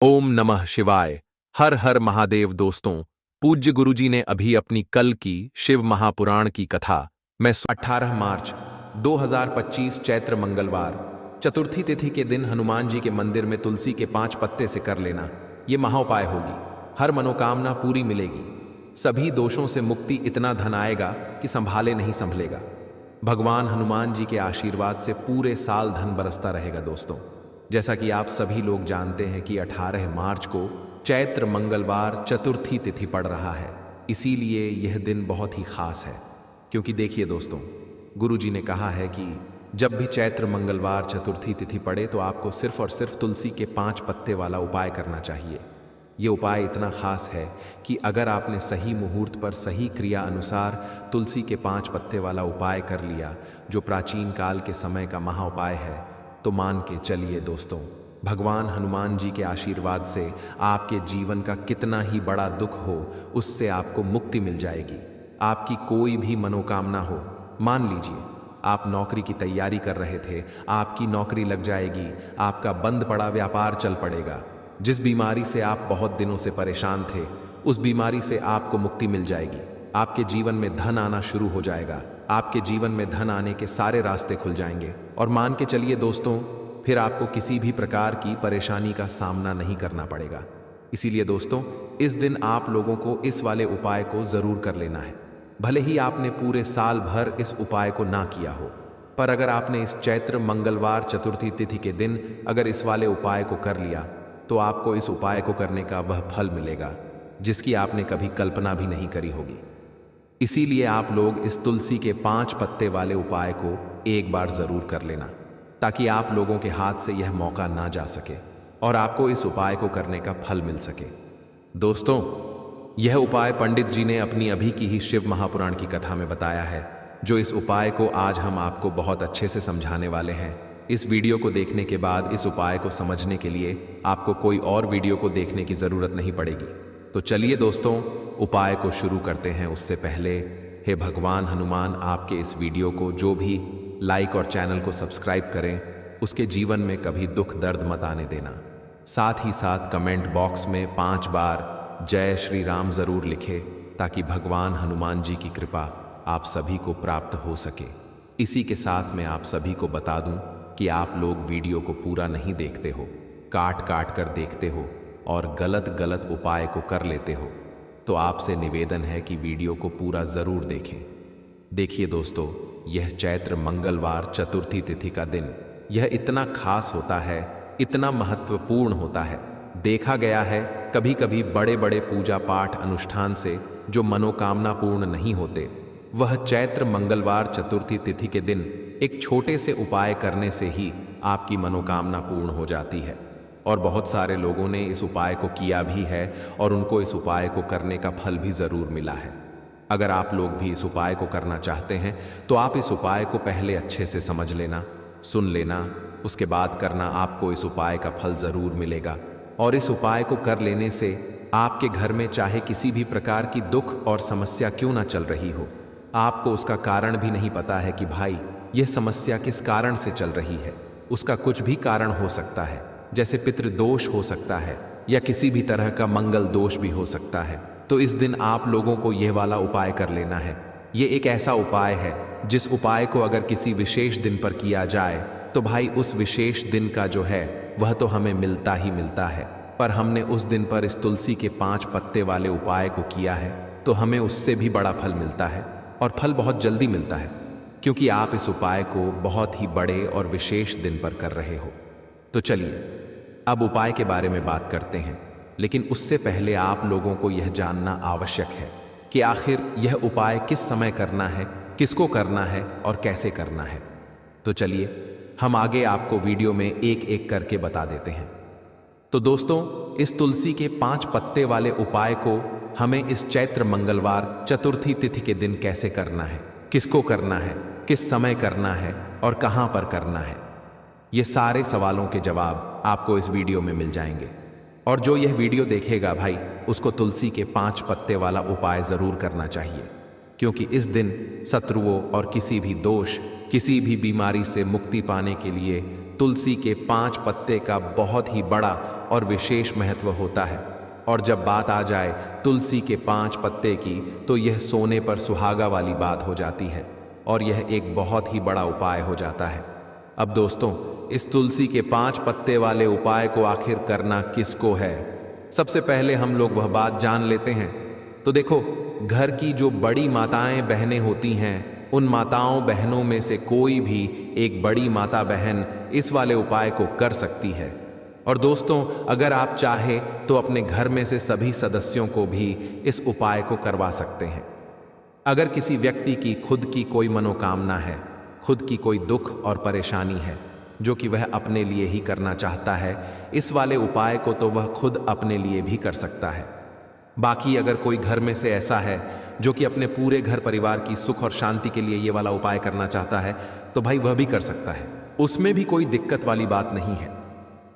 ओम नमः शिवाय। हर हर महादेव। दोस्तों, पूज्य गुरुजी ने अभी अपनी कल की शिव महापुराण की कथा मैं 18 मार्च 2025 चैत्र मंगलवार चतुर्थी तिथि के दिन हनुमान जी के मंदिर में तुलसी के 5 पत्ते से कर लेना। ये महाउपाय होगी, हर मनोकामना पूरी मिलेगी, सभी दोषों से मुक्ति, इतना धन आएगा कि संभाले नहीं संभलेगा। भगवान हनुमान जी के आशीर्वाद से पूरे साल धन बरसता रहेगा। दोस्तों, जैसा कि आप सभी लोग जानते हैं कि 18 मार्च को चैत्र मंगलवार चतुर्थी तिथि पड़ रहा है, इसीलिए यह दिन बहुत ही खास है। क्योंकि देखिए दोस्तों, गुरुजी ने कहा है कि जब भी चैत्र मंगलवार चतुर्थी तिथि पड़े तो आपको सिर्फ और सिर्फ तुलसी के 5 पत्ते वाला उपाय करना चाहिए। ये उपाय इतना खास है कि अगर आपने सही मुहूर्त पर सही क्रिया अनुसार तुलसी के 5 पत्ते वाला उपाय कर लिया, जो प्राचीन काल के समय का महाउपाय है, तो मान के चलिए दोस्तों, भगवान हनुमान जी के आशीर्वाद से आपके जीवन का कितना ही बड़ा दुख हो, उससे आपको मुक्ति मिल जाएगी। आपकी कोई भी मनोकामना हो, मान लीजिए आप नौकरी की तैयारी कर रहे थे, आपकी नौकरी लग जाएगी, आपका बंद पड़ा व्यापार चल पड़ेगा, जिस बीमारी से आप बहुत दिनों से परेशान थे, उस बीमारी से आपको मुक्ति मिल जाएगी। आपके जीवन में धन आना शुरू हो जाएगा, आपके जीवन में धन आने के सारे रास्ते खुल जाएंगे। और मान के चलिए दोस्तों, फिर आपको किसी भी प्रकार की परेशानी का सामना नहीं करना पड़ेगा। इसीलिए दोस्तों, इस दिन आप लोगों को इस वाले उपाय को जरूर कर लेना है। भले ही आपने पूरे साल भर इस उपाय को ना किया हो, पर अगर आपने इस चैत्र मंगलवार चतुर्थी तिथि के दिन अगर इस वाले उपाय को कर लिया, तो आपको इस उपाय को करने का वह फल मिलेगा जिसकी आपने कभी कल्पना भी नहीं करी होगी। इसीलिए आप लोग इस तुलसी के 5 पत्ते वाले उपाय को एक बार जरूर कर लेना, ताकि आप लोगों के हाथ से यह मौका ना जा सके और आपको इस उपाय को करने का फल मिल सके। दोस्तों, यह उपाय पंडित जी ने अपनी अभी की ही शिव महापुराण की कथा में बताया है, जो इस उपाय को आज हम आपको बहुत अच्छे से समझाने वाले हैं। इस वीडियो को देखने के बाद इस उपाय को समझने के लिए आपको कोई और वीडियो को देखने की जरूरत नहीं पड़ेगी। तो चलिए दोस्तों, उपाय को शुरू करते हैं। उससे पहले, हे भगवान हनुमान, आपके इस वीडियो को जो भी लाइक और चैनल को सब्सक्राइब करें, उसके जीवन में कभी दुख दर्द मत आने देना। साथ ही साथ कमेंट बॉक्स में 5 बार जय श्री राम जरूर लिखे, ताकि भगवान हनुमान जी की कृपा आप सभी को प्राप्त हो सके। इसी के साथ मैं आप सभी को बता दूं कि आप लोग वीडियो को पूरा नहीं देखते हो, काट काट कर देखते हो और गलत गलत उपाय को कर लेते हो। तो आपसे निवेदन है कि वीडियो को पूरा जरूर देखें। देखिए दोस्तों, यह चैत्र मंगलवार चतुर्थी तिथि का दिन यह इतना खास होता है, इतना महत्वपूर्ण होता है। देखा गया है कभी कभी बड़े बड़े पूजा पाठ अनुष्ठान से जो मनोकामना पूर्ण नहीं होते, वह चैत्र मंगलवार चतुर्थी तिथि के दिन एक छोटे से उपाय करने से ही आपकी मनोकामना पूर्ण हो जाती है। और बहुत सारे लोगों ने इस उपाय को किया भी है और उनको इस उपाय को करने का फल भी जरूर मिला है। अगर आप लोग भी इस उपाय को करना चाहते हैं तो आप इस उपाय को पहले अच्छे से समझ लेना, सुन लेना, उसके बाद करना। आपको इस उपाय का फल जरूर मिलेगा। और इस उपाय को कर लेने से आपके घर में चाहे किसी भी प्रकार की दुख और समस्या क्यों ना चल रही हो, आपको उसका कारण भी नहीं पता है कि भाई यह समस्या किस कारण से चल रही है। उसका कुछ भी कारण हो सकता है, जैसे पितृदोष हो सकता है या किसी भी तरह का मंगल दोष भी हो सकता है। तो इस दिन आप लोगों को यह वाला उपाय कर लेना है। ये एक ऐसा उपाय है जिस उपाय को अगर किसी विशेष दिन पर किया जाए तो भाई उस विशेष दिन का जो है वह तो हमें मिलता ही मिलता है। पर हमने उस दिन पर इस तुलसी के 5 पत्ते वाले उपाय को किया है तो हमें उससे भी बड़ा फल मिलता है, और फल बहुत जल्दी मिलता है, क्योंकि आप इस उपाय को बहुत ही बड़े और विशेष दिन पर कर रहे हो। तो चलिए अब उपाय के बारे में बात करते हैं, लेकिन उससे पहले आप लोगों को यह जानना आवश्यक है कि आखिर यह उपाय किस समय करना है, किसको करना है और कैसे करना है। तो चलिए हम आगे आपको वीडियो में एक एक करके बता देते हैं। तो दोस्तों, इस तुलसी के 5 पत्ते वाले उपाय को हमें इस चैत्र मंगलवार चतुर्थी तिथि के दिन कैसे करना है, किसको करना है, किस समय करना है और कहां पर करना है, ये सारे सवालों के जवाब आपको इस वीडियो में मिल जाएंगे। और जो यह वीडियो देखेगा भाई, उसको तुलसी के 5 पत्ते वाला उपाय जरूर करना चाहिए, क्योंकि इस दिन शत्रुओं और किसी भी दोष, किसी भी बीमारी से मुक्ति पाने के लिए तुलसी के 5 पत्ते का बहुत ही बड़ा और विशेष महत्व होता है। और जब बात आ जाए तुलसी के 5 पत्ते की, तो यह सोने पर सुहागा वाली बात हो जाती है और यह एक बहुत ही बड़ा उपाय हो जाता है। अब दोस्तों, इस तुलसी के 5 पत्ते वाले उपाय को आखिर करना किसको है? सबसे पहले हम लोग वह बात जान लेते हैं। तो देखो, घर की जो बड़ी माताएं बहनें होती हैं, उन माताओं बहनों में से कोई भी एक बड़ी माता बहन इस वाले उपाय को कर सकती है। और दोस्तों, अगर आप चाहे तो अपने घर में से सभी सदस्यों को भी इस उपाय को करवा सकते हैं। अगर किसी व्यक्ति की खुद की कोई मनोकामना है, खुद की कोई दुख और परेशानी है जो कि वह अपने लिए ही करना चाहता है, इस वाले उपाय को तो वह खुद अपने लिए भी कर सकता है। बाकी अगर कोई घर में से ऐसा है जो कि अपने पूरे घर परिवार की सुख और शांति के लिए ये वाला उपाय करना चाहता है, तो भाई वह भी कर सकता है। उसमें भी कोई दिक्कत वाली बात नहीं है।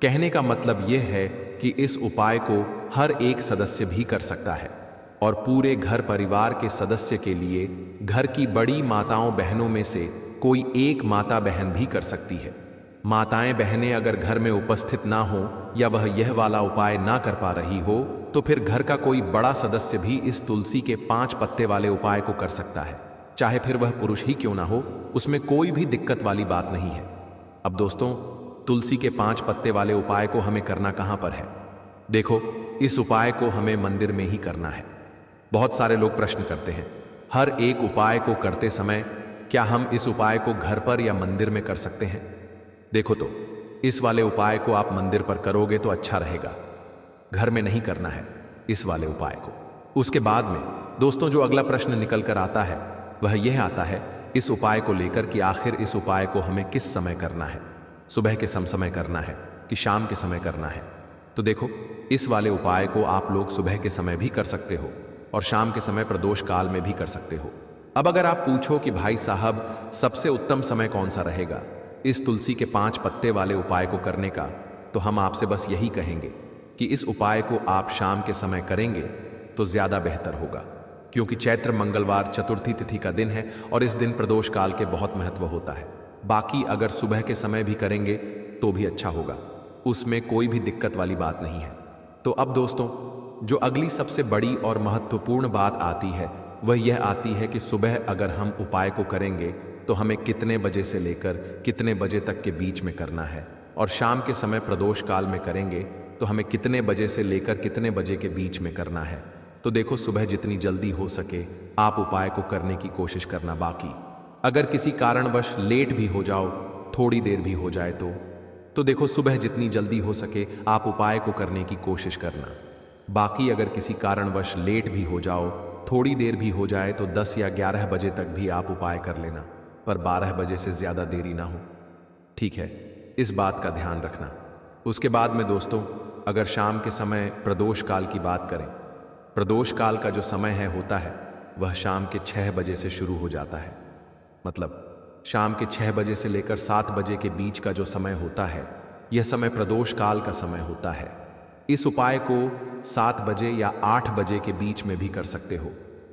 कहने का मतलब यह है कि इस उपाय को हर एक सदस्य भी कर सकता है और पूरे घर परिवार के सदस्य के लिए घर की बड़ी माताओं बहनों में से कोई एक माता बहन भी कर सकती है। माताएं बहनें अगर घर में उपस्थित ना हो या वह यह वाला उपाय ना कर पा रही हो, तो फिर घर का कोई बड़ा सदस्य भी इस तुलसी के 5 पत्ते वाले उपाय को कर सकता है, चाहे फिर वह पुरुष ही क्यों ना हो। उसमें कोई भी दिक्कत वाली बात नहीं है। अब दोस्तों, तुलसी के 5 पत्ते वाले उपाय को हमें करना कहां पर है? देखो, इस उपाय को हमें मंदिर में ही करना है। बहुत सारे लोग प्रश्न करते हैं, हर एक उपाय को करते समय क्या हम इस उपाय को घर पर या मंदिर में कर सकते हैं? देखो, तो इस वाले उपाय को आप मंदिर पर करोगे तो अच्छा रहेगा, घर में नहीं करना है इस वाले उपाय को। उसके बाद में दोस्तों, जो अगला प्रश्न निकल कर आता है वह यह आता है इस उपाय को लेकर कि आखिर इस उपाय को हमें किस समय करना है, सुबह के समय करना है कि शाम के समय करना है? तो देखो, इस वाले उपाय को आप लोग सुबह के समय भी कर सकते हो और शाम के समय प्रदोष काल में भी कर सकते हो। अब अगर आप पूछो कि भाई साहब, सबसे उत्तम समय कौन सा रहेगा इस तुलसी के 5 पत्ते वाले उपाय को करने का, तो हम आपसे बस यही कहेंगे कि इस उपाय को आप शाम के समय करेंगे तो ज्यादा बेहतर होगा, क्योंकि चैत्र मंगलवार चतुर्थी तिथि का दिन है और इस दिन प्रदोष काल के बहुत महत्व होता है। बाकी अगर सुबह के समय भी करेंगे तो भी अच्छा होगा, उसमें कोई भी दिक्कत वाली बात नहीं है। तो अब दोस्तों, जो अगली सबसे बड़ी और महत्वपूर्ण बात आती है वह यह आती है कि सुबह अगर हम उपाय को करेंगे तो हमें कितने बजे से लेकर कितने बजे तक के बीच में करना है, और शाम के समय प्रदोष काल में करेंगे तो हमें कितने बजे से लेकर कितने बजे के बीच में करना है। तो देखो, सुबह जितनी जल्दी हो सके आप उपाय को करने की कोशिश करना। बाकी अगर किसी कारणवश लेट भी हो जाओ, थोड़ी देर भी हो जाए तो देखो, सुबह जितनी जल्दी हो सके आप उपाय को करने की कोशिश करना। बाकी अगर किसी कारणवश लेट भी हो जाओ, थोड़ी देर भी हो जाए, तो 10 या 11 बजे तक भी आप उपाय कर लेना, पर 12 बजे से ज्यादा देरी ना हो, ठीक है? इस बात का ध्यान रखना। उसके बाद में दोस्तों, अगर शाम के समय प्रदोष काल की बात करें, प्रदोष काल का जो समय होता है वह शाम के 6 बजे से शुरू हो जाता है। मतलब शाम के 6 बजे से लेकर 7 बजे के बीच का जो समय होता है, यह समय प्रदोष काल का समय होता है। इस उपाय को 7 बजे या 8 बजे के बीच में भी कर सकते हो।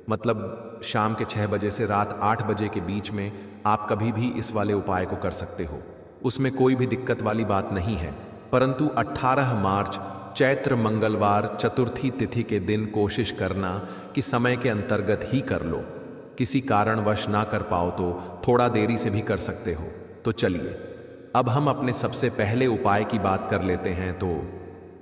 मतलब शाम के 6 बजे से रात 8 बजे के बीच में आप कभी भी इस वाले उपाय को कर सकते हो, उसमें कोई भी दिक्कत वाली बात नहीं है। परंतु 18 मार्च चैत्र मंगलवार चतुर्थी तिथि के दिन कोशिश करना कि समय के अंतर्गत ही कर लो। किसी कारणवश ना कर पाओ तो थोड़ा देरी से भी कर सकते हो। तो चलिए, अब हम अपने सबसे पहले उपाय की बात कर लेते हैं। तो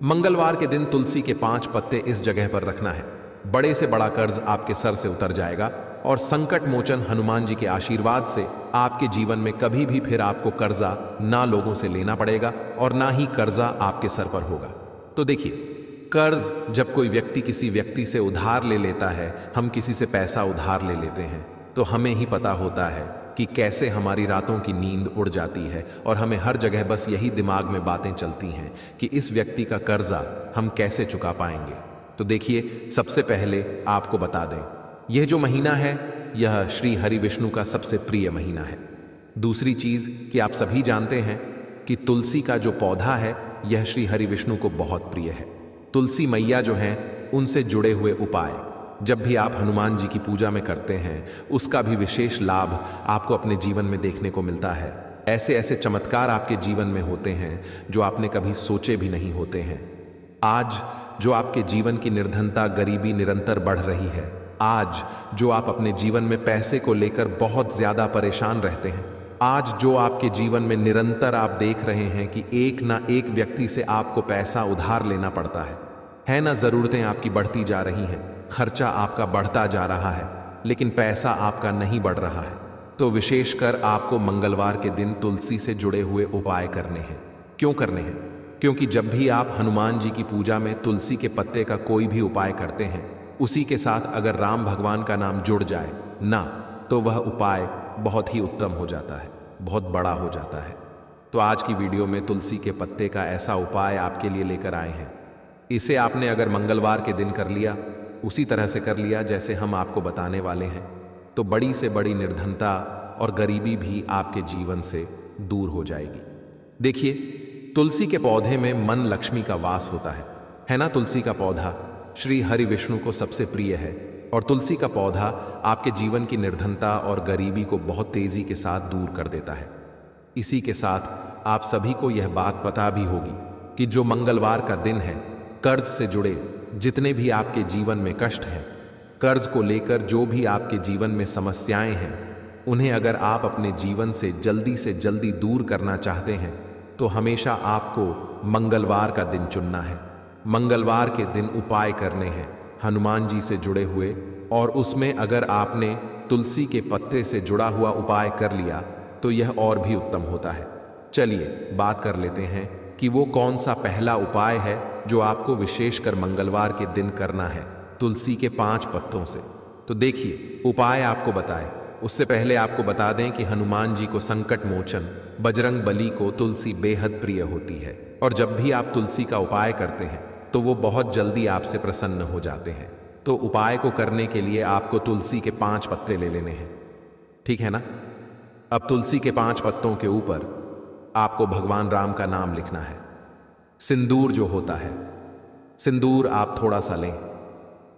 मंगलवार के दिन तुलसी के 5 पत्ते इस जगह पर रखना है। बड़े से बड़ा कर्ज आपके सर से उतर जाएगा और संकट मोचन हनुमान जी के आशीर्वाद से आपके जीवन में कभी भी फिर आपको कर्जा ना लोगों से लेना पड़ेगा और ना ही कर्जा आपके सर पर होगा। तो देखिए, कर्ज जब कोई व्यक्ति किसी व्यक्ति से उधार ले लेता है, हम किसी से पैसा उधार ले लेते हैं, तो हमें ही पता होता है कि कैसे हमारी रातों की नींद उड़ जाती है और हमें हर जगह बस यही दिमाग में बातें चलती हैं कि इस व्यक्ति का कर्जा हम कैसे चुका पाएंगे। तो देखिए, सबसे पहले आपको बता दें, यह जो महीना है यह श्री हरि विष्णु का सबसे प्रिय महीना है। दूसरी चीज कि आप सभी जानते हैं कि तुलसी का जो पौधा है यह श्री हरि विष्णु को बहुत प्रिय है। तुलसी मैया जो हैं, उनसे जुड़े हुए उपाय जब भी आप हनुमान जी की पूजा में करते हैं, उसका भी विशेष लाभ आपको अपने जीवन में देखने को मिलता है। ऐसे ऐसे चमत्कार आपके जीवन में होते हैं जो आपने कभी सोचे भी नहीं होते हैं। आज जो आपके जीवन की निर्धनता, गरीबी निरंतर बढ़ रही है, आज जो आप अपने जीवन में पैसे को लेकर बहुत ज्यादा परेशान रहते हैं, आज जो आपके जीवन में निरंतर आप देख रहे हैं कि एक ना एक व्यक्ति से आपको पैसा उधार लेना पड़ता है ना, जरूरतें आपकी बढ़ती जा रही हैं, खर्चा आपका बढ़ता जा रहा है, लेकिन पैसा आपका नहीं बढ़ रहा है, तो विशेषकर आपको मंगलवार के दिन तुलसी से जुड़े हुए उपाय करने हैं। क्यों करने हैं? क्योंकि जब भी आप हनुमान जी की पूजा में तुलसी के पत्ते का कोई भी उपाय करते हैं, उसी के साथ अगर राम भगवान का नाम जुड़ जाए ना, तो वह उपाय बहुत ही उत्तम हो जाता है, बहुत बड़ा हो जाता है। तो आज की वीडियो में तुलसी के पत्ते का ऐसा उपाय आपके लिए लेकर आए हैं। इसे आपने अगर मंगलवार के दिन कर लिया, उसी तरह से कर लिया जैसे हम आपको बताने वाले हैं, तो बड़ी से बड़ी निर्धनता और गरीबी भी आपके जीवन से दूर हो जाएगी। देखिए, तुलसी के पौधे में मन लक्ष्मी का वास होता है ना। तुलसी का पौधा श्री हरि विष्णु को सबसे प्रिय है और तुलसी का पौधा आपके जीवन की निर्धनता और गरीबी को बहुत तेजी के साथ दूर कर देता है। इसी के साथ आप सभी को यह बात पता भी होगी कि जो मंगलवार का दिन है, कर्ज से जुड़े जितने भी आपके जीवन में कष्ट हैं, कर्ज को लेकर जो भी आपके जीवन में समस्याएं हैं, उन्हें अगर आप अपने जीवन से जल्दी दूर करना चाहते हैं, तो हमेशा आपको मंगलवार का दिन चुनना है। मंगलवार के दिन उपाय करने हैं हनुमान जी से जुड़े हुए, और उसमें अगर आपने तुलसी के पत्ते से जुड़ा हुआ उपाय कर लिया तो यह और भी उत्तम होता है। चलिए बात कर लेते हैं कि वो कौन सा पहला उपाय है जो आपको विशेषकर मंगलवार के दिन करना है तुलसी के 5 पत्तों से। तो देखिए, उपाय आपको बताए उससे पहले आपको बता दें कि हनुमान जी को संकट मोचन बजरंग बली को तुलसी बेहद प्रिय होती है, और जब भी आप तुलसी का उपाय करते हैं तो वो बहुत जल्दी आपसे प्रसन्न हो जाते हैं। तो उपाय को करने के लिए आपको तुलसी के 5 पत्ते ले लेने हैं, ठीक है ना। अब तुलसी के 5 पत्तों के ऊपर आपको भगवान राम का नाम लिखना है। सिंदूर जो होता है, सिंदूर आप थोड़ा सा लें।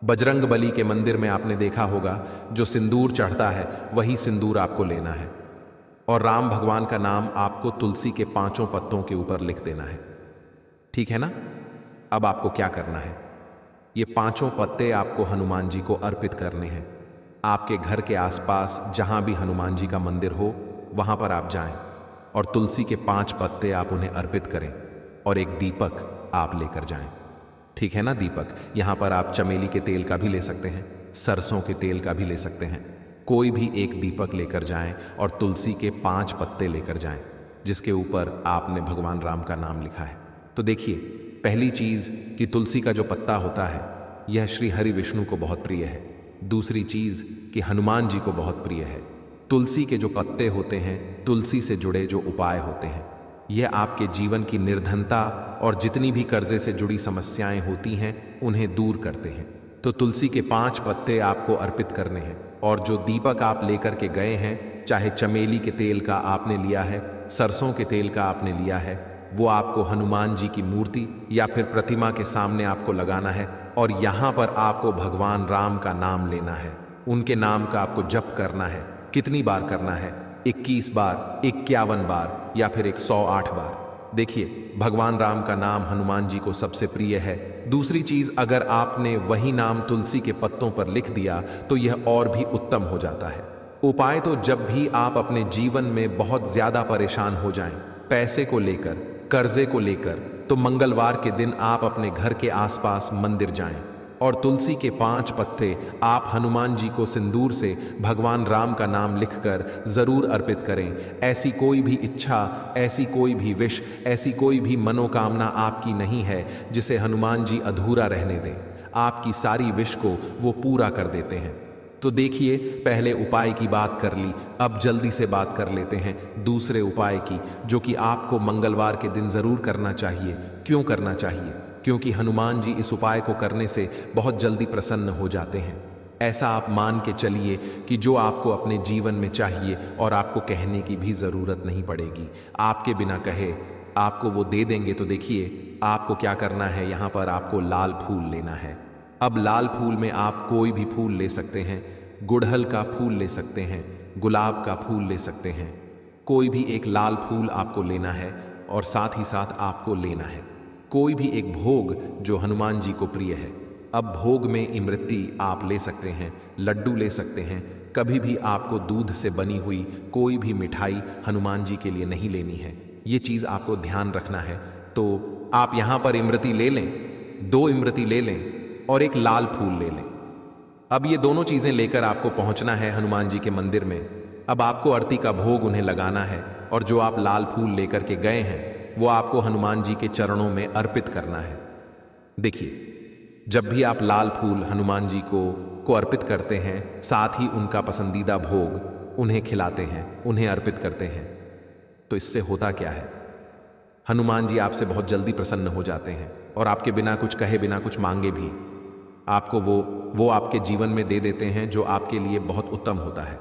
बजरंग बली के मंदिर में आपने देखा होगा जो सिंदूर चढ़ता है वही सिंदूर आपको लेना है, और राम भगवान का नाम आपको तुलसी के 5 पत्तों के ऊपर लिख देना है, ठीक है ना। अब आपको क्या करना है, ये 5 पत्ते आपको हनुमान जी को अर्पित करने हैं। आपके घर के आसपास जहां भी हनुमान जी का मंदिर हो, वहां पर आप जाएं और तुलसी के 5 पत्ते आप उन्हें अर्पित करें, और एक दीपक आप लेकर जाएं, ठीक है ना। दीपक यहां पर आप चमेली के तेल का भी ले सकते हैं, सरसों के तेल का भी ले सकते हैं, कोई भी एक दीपक लेकर जाएं और तुलसी के 5 पत्ते लेकर जाएं जिसके ऊपर आपने भगवान राम का नाम लिखा है। तो देखिए, पहली चीज कि तुलसी का जो पत्ता होता है यह श्री हरि विष्णु को बहुत प्रिय है। दूसरी चीज कि हनुमान जी को बहुत प्रिय है। तुलसी के जो पत्ते होते हैं, तुलसी से जुड़े जो उपाय होते हैं, यह आपके जीवन की निर्धनता और जितनी भी कर्जे से जुड़ी समस्याएं होती हैं उन्हें दूर करते हैं। तो तुलसी के 5 पत्ते आपको अर्पित करने हैं, और जो दीपक आप लेकर के गए हैं, चाहे चमेली के तेल का आपने लिया है, सरसों के तेल का आपने लिया है, वो आपको हनुमान जी की मूर्ति या फिर प्रतिमा के सामने आपको लगाना है, और यहाँ पर आपको भगवान राम का नाम लेना है। उनके नाम का आपको जप करना है। कितनी बार करना है? 21 बार, 51 बार या फिर 108 बार। देखिए, भगवान राम का नाम हनुमान जी को सबसे प्रिय है। दूसरी चीज, अगर आपने वही नाम तुलसी के पत्तों पर लिख दिया तो यह और भी उत्तम हो जाता है। उपाय तो जब भी आप अपने जीवन में बहुत ज्यादा परेशान हो जाएं, पैसे को लेकर, कर्जे को लेकर, तो मंगलवार के दिन आप अपने घर के आसपास मंदिर जाएं और तुलसी के 5 पत्ते आप हनुमान जी को सिंदूर से भगवान राम का नाम लिखकर जरूर अर्पित करें। ऐसी कोई भी इच्छा, ऐसी कोई भी विश, ऐसी कोई भी मनोकामना आपकी नहीं है जिसे हनुमान जी अधूरा रहने दें। आपकी सारी विश को वो पूरा कर देते हैं। तो देखिए, पहले उपाय की बात कर ली, अब जल्दी से बात कर लेते हैं दूसरे उपाय की, जो कि आपको मंगलवार के दिन जरूर करना चाहिए। क्यों करना चाहिए? क्योंकि हनुमान जी इस उपाय को करने से बहुत जल्दी प्रसन्न हो जाते हैं। ऐसा आप मान के चलिए कि जो आपको अपने जीवन में चाहिए और आपको कहने की भी जरूरत नहीं पड़ेगी, आपके बिना कहे आपको वो दे देंगे। तो देखिए, आपको क्या करना है, यहाँ पर आपको लाल फूल लेना है। अब लाल फूल में आप कोई भी फूल ले सकते हैं, गुड़हल का फूल ले सकते हैं, गुलाब का फूल ले सकते हैं, कोई भी एक लाल फूल आपको लेना है और साथ ही साथ आपको लेना है कोई भी एक भोग जो हनुमान जी को प्रिय है। अब भोग में इमरती आप ले सकते हैं, लड्डू ले सकते हैं। कभी भी आपको दूध से बनी हुई कोई भी मिठाई हनुमान जी के लिए नहीं लेनी है, ये चीज़ आपको ध्यान रखना है। तो आप यहाँ पर इमरती ले लें, 2 इमरती ले लें और एक लाल फूल ले लें। अब ये दोनों चीज़ें लेकर आपको पहुँचना है हनुमान जी के मंदिर में। अब आपको आरती का भोग उन्हें लगाना है और जो आप लाल फूल लेकर के गए हैं वो आपको हनुमान जी के चरणों में अर्पित करना है। देखिए, जब भी आप लाल फूल हनुमान जी को अर्पित करते हैं, साथ ही उनका पसंदीदा भोग उन्हें खिलाते हैं, उन्हें अर्पित करते हैं, तो इससे होता क्या है, हनुमान जी आपसे बहुत जल्दी प्रसन्न हो जाते हैं और आपके बिना कुछ कहे, बिना कुछ मांगे भी आपको वो आपके जीवन में दे देते हैं जो आपके लिए बहुत उत्तम होता है।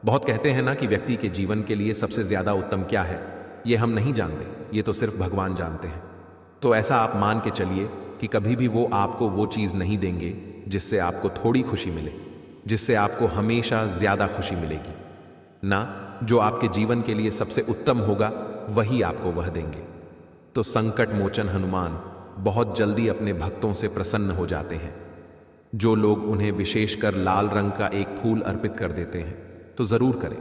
बहुत कहते हैं ना कि व्यक्ति के जीवन के लिए सबसे ज़्यादा उत्तम क्या है, ये हम नहीं जानते, ये तो सिर्फ भगवान जानते हैं। तो ऐसा आप मान के चलिए कि कभी भी वो आपको वो चीज़ नहीं देंगे जिससे आपको थोड़ी खुशी मिले, जिससे आपको हमेशा ज़्यादा खुशी मिलेगी ना। जो आपके जीवन के लिए सबसे उत्तम होगा वही आपको वह देंगे। तो संकट मोचन हनुमान बहुत जल्दी अपने भक्तों से प्रसन्न हो जाते हैं। जो लोग उन्हें विशेषकर लाल रंग का एक फूल अर्पित कर देते हैं तो ज़रूर करें।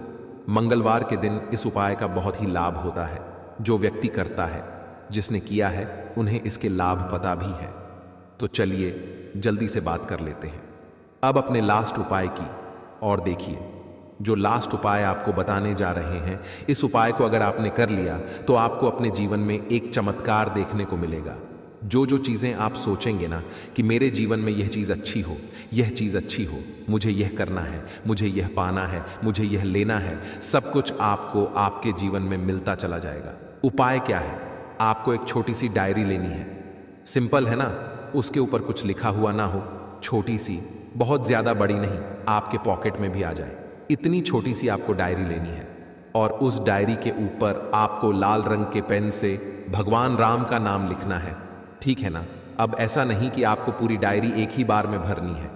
मंगलवार के दिन इस उपाय का बहुत ही लाभ होता है। जो व्यक्ति करता है, जिसने किया है, उन्हें इसके लाभ पता भी है। तो चलिए जल्दी से बात कर लेते हैं अब अपने लास्ट उपाय की। और देखिए, जो लास्ट उपाय आपको बताने जा रहे हैं, इस उपाय को अगर आपने कर लिया तो आपको अपने जीवन में एक चमत्कार देखने को मिलेगा। जो चीज़ें आप सोचेंगे ना कि मेरे जीवन में यह चीज़ अच्छी हो, यह चीज़ अच्छी हो, मुझे यह करना है, मुझे यह पाना है, मुझे यह लेना है, सब कुछ आपको आपके जीवन में मिलता चला जाएगा। उपाय क्या है? आपको एक छोटी सी डायरी लेनी है। सिंपल है ना, उसके ऊपर कुछ लिखा हुआ ना हो, छोटी सी, बहुत ज़्यादा बड़ी नहीं, आपके पॉकेट में भी आ जाए, इतनी छोटी सी आपको डायरी लेनी है। और उस डायरी के ऊपर आपको लाल रंग के पेन से भगवान राम का नाम लिखना है, ठीक है ना। अब ऐसा नहीं कि आपको पूरी डायरी एक ही बार में भरनी है।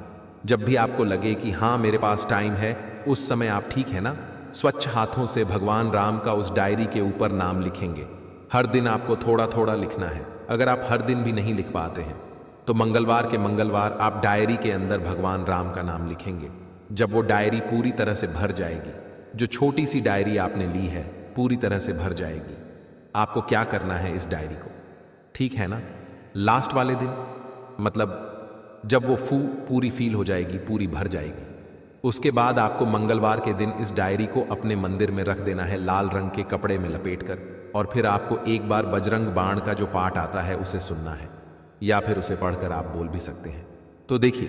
जब भी आपको लगे कि हाँ मेरे पास टाइम है, उस समय आप, ठीक है ना, स्वच्छ हाथों से भगवान राम का उस डायरी के ऊपर नाम लिखेंगे। हर दिन आपको थोड़ा थोड़ा लिखना है। अगर आप हर दिन भी नहीं लिख पाते हैं तो मंगलवार के मंगलवार आप डायरी के अंदर भगवान राम का नाम लिखेंगे। जब वो डायरी पूरी तरह से भर जाएगी, जो छोटी सी डायरी आपने ली है पूरी तरह से भर जाएगी, आपको क्या करना है इस डायरी को, ठीक है ना, लास्ट वाले दिन, मतलब जब वो पूरी फील हो जाएगी, पूरी भर जाएगी, उसके बाद आपको मंगलवार के दिन इस डायरी को अपने मंदिर में रख देना है, लाल रंग के कपड़े में लपेटकर। और फिर आपको एक बार बजरंग बाण का जो पाठ आता है उसे सुनना है, या फिर उसे पढ़कर आप बोल भी सकते हैं। तो देखिए,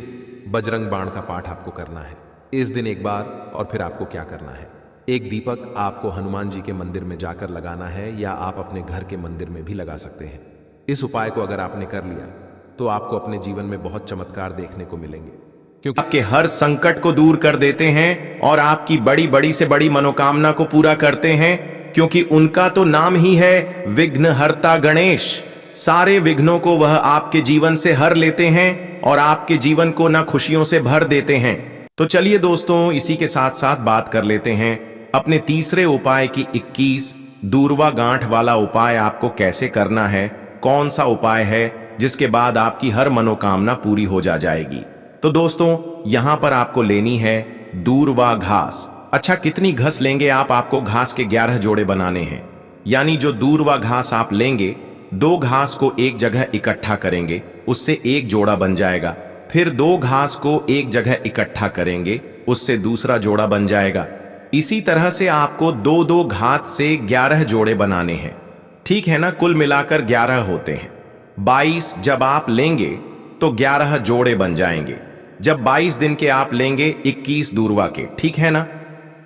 बजरंग बाण का पाठ आपको करना है इस दिन एक बार। और फिर आपको क्या करना है, एक दीपक आपको हनुमान जी के मंदिर में जाकर लगाना है, या आप अपने घर के मंदिर में भी लगा सकते हैं। इस उपाय को अगर आपने कर लिया तो आपको अपने जीवन में बहुत चमत्कार देखने को मिलेंगे, क्योंकि आपके हर संकट को दूर कर देते हैं और आपकी बड़ी बड़ी से बड़ी मनोकामना को पूरा करते हैं, क्योंकि उनका तो नाम ही है विघ्नहर्ता गणेश। सारे विघ्नों को वह आपके जीवन से हर लेते हैं और आपके जीवन को ना खुशियों से भर देते हैं। तो चलिए दोस्तों, इसी के साथ साथ बात कर लेते हैं अपने तीसरे उपाय की। 21 दूरवा गांठ वाला उपाय आपको कैसे करना है, कौन सा उपाय है जिसके बाद आपकी हर मनोकामना पूरी हो जाएगी। तो दोस्तों, यहां पर आपको लेनी है दूरवा घास। अच्छा, कितनी घास लेंगे आप? आपको घास के 11 जोड़े बनाने हैं। यानी जो दूरवा घास आप लेंगे, 2 घास को एक जगह इकट्ठा करेंगे, उससे एक जोड़ा बन जाएगा। फिर 2 घास को एक जगह इकट्ठा करेंगे, उससे दूसरा जोड़ा बन जाएगा। इसी तरह से आपको 2-2 घास से 11 जोड़े बनाने हैं, ठीक है ना। कुल मिलाकर 11 होते हैं। 22 जब आप लेंगे तो 11 जोड़े बन जाएंगे। जब 22 दिन के आप लेंगे 21 दूरवा के, ठीक है ना।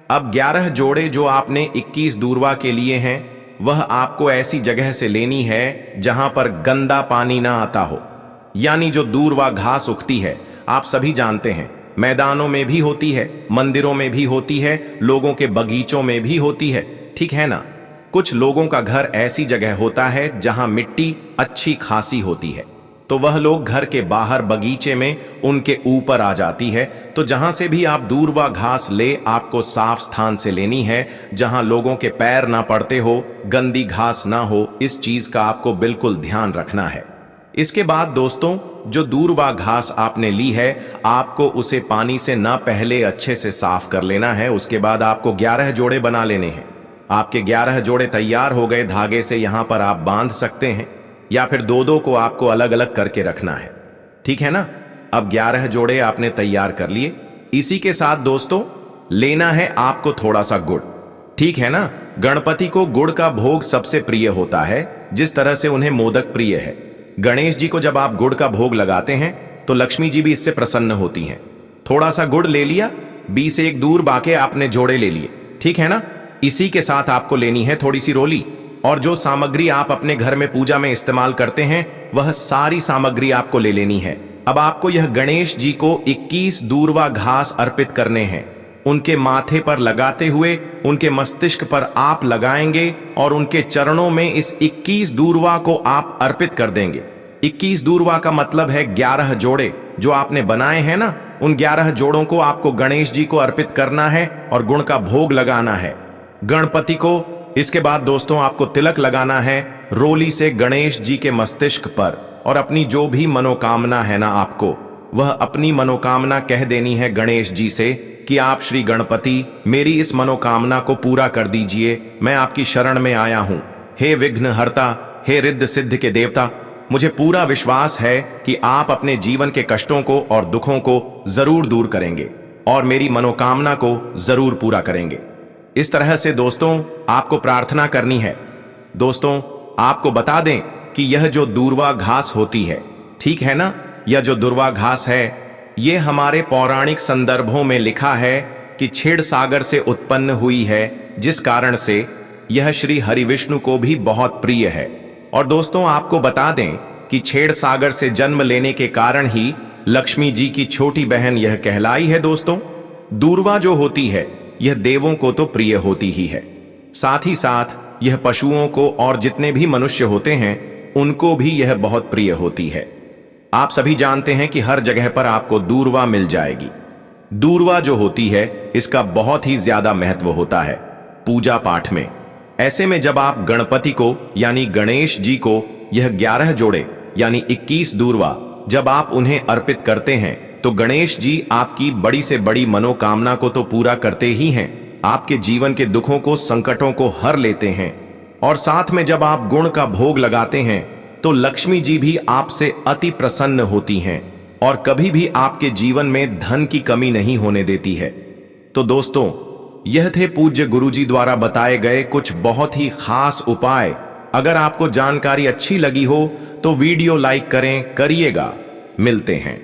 अब 11 जोड़े जो आपने 21 दूरवा के लिए हैं, वह आपको ऐसी जगह से लेनी है जहां पर गंदा पानी ना आता हो। यानी जो दूरवा घास उगती है, आप सभी जानते हैं, मैदानों में भी होती है, मंदिरों में भी होती है, लोगों के बगीचों में भी होती है, ठीक है ना। कुछ लोगों का घर ऐसी जगह होता है जहां मिट्टी अच्छी खासी होती है, तो वह लोग घर के बाहर बगीचे में उनके ऊपर आ जाती है। तो जहां से भी आप दूर्वा घास ले, आपको साफ स्थान से लेनी है, जहां लोगों के पैर ना पड़ते हो, गंदी घास ना हो। इस चीज का आपको बिल्कुल ध्यान रखना है। इसके बाद दोस्तों, जो दूर्वा घास आपने ली है, आपको उसे पानी से ना पहले अच्छे से साफ कर लेना है। उसके बाद आपको 11 जोड़े बना लेने हैं। आपके 11 जोड़े तैयार हो गए। धागे से यहां पर आप बांध सकते हैं या फिर दो दो को आपको अलग अलग करके रखना है, ठीक है ना। अब 11 जोड़े आपने तैयार कर लिए। इसी के साथ दोस्तों लेना है आपको थोड़ा सा गुड़, ठीक है ना। गणपति को गुड़ का भोग सबसे प्रिय होता है, जिस तरह से उन्हें मोदक प्रिय है। गणेश जी को जब आप गुड़ का भोग लगाते हैं तो लक्ष्मी जी भी इससे प्रसन्न होती हैं। थोड़ा सा गुड़ ले लिया, 20 एक दूर बाके आपने जोड़े ले लिए, ठीक है ना। इसी के साथ आपको लेनी है थोड़ी सी रोली, और जो सामग्री आप अपने घर में पूजा में इस्तेमाल करते हैं वह सारी सामग्री आपको ले लेनी है। अब आपको यह गणेश जी को 21 दूर्वा घास अर्पित करने हैं। उनके माथे पर लगाते हुए उनके मस्तिष्क पर आप लगाएंगे और उनके चरणों में इस 21 दूर्वा को आप अर्पित कर देंगे। 21 दूर्वा का मतलब है 11 जोड़े जो आपने बनाए हैं ना, उन 11 जोड़ों को आपको गणेश जी को अर्पित करना है और गुण का भोग लगाना है गणपति को। इसके बाद दोस्तों आपको तिलक लगाना है रोली से गणेश जी के मस्तिष्क पर, और अपनी जो भी मनोकामना है ना, आपको वह अपनी मनोकामना कह देनी है गणेश जी से कि आप श्री गणपति मेरी इस मनोकामना को पूरा कर दीजिए। मैं आपकी शरण में आया हूं। हे विघ्नहर्ता, हे रिद्ध सिद्ध के देवता, मुझे पूरा विश्वास है कि आप अपने जीवन के कष्टों को और दुखों को जरूर दूर करेंगे और मेरी मनोकामना को जरूर पूरा करेंगे। इस तरह से दोस्तों आपको प्रार्थना करनी है। दोस्तों आपको बता दें कि यह जो दूर्वा घास होती है, ठीक है ना, यह जो दूर्वा घास है, ये हमारे पौराणिक संदर्भों में लिखा है कि क्षीर सागर से उत्पन्न हुई है, जिस कारण से यह श्री हरिविष्णु को भी बहुत प्रिय है। और दोस्तों आपको बता दें कि क्षीर सागर से जन्म लेने के कारण ही लक्ष्मी जी की छोटी बहन यह कहलाई है। दोस्तों दूर्वा जो होती है यह देवों को तो प्रिय होती ही है, साथ ही साथ यह पशुओं को और जितने भी मनुष्य होते हैं उनको भी यह बहुत प्रिय होती है। आप सभी जानते हैं कि हर जगह पर आपको दूर्वा मिल जाएगी। दूर्वा जो होती है इसका बहुत ही ज्यादा महत्व होता है पूजा पाठ में। ऐसे में जब आप गणपति को यानी गणेश जी को यह 11 जोड़े यानी 21 दूर्वा जब आप उन्हें अर्पित करते हैं तो गणेश जी आपकी बड़ी से बड़ी मनोकामना को तो पूरा करते ही हैं, आपके जीवन के दुखों को संकटों को हर लेते हैं। और साथ में जब आप गुण का भोग लगाते हैं तो लक्ष्मी जी भी आपसे अति प्रसन्न होती हैं और कभी भी आपके जीवन में धन की कमी नहीं होने देती है। तो दोस्तों यह थे पूज्य गुरुजी द्वारा बताए गए कुछ बहुत ही खास उपाय। अगर आपको जानकारी अच्छी लगी हो तो वीडियो लाइक करिएगा। मिलते हैं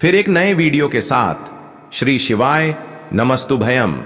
फिर एक नए वीडियो के साथ। श्री शिवाय नमस्तुभयम।